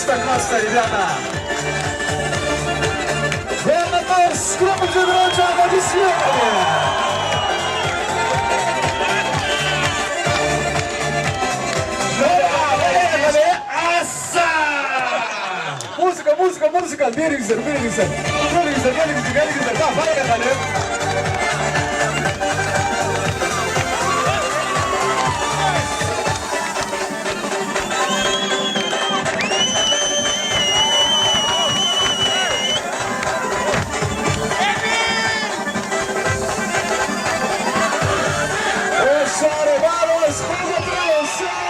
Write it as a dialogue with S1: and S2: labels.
S1: классно, ребята. Прямо там скромно врача аплодисменты. Muzika, muzika, muzika. Beni güzel, beni güzel. Beni güzel, beni güzel, beni güzel. Tamam, bana bakalım. Vamos, vamos, vamos, vamos.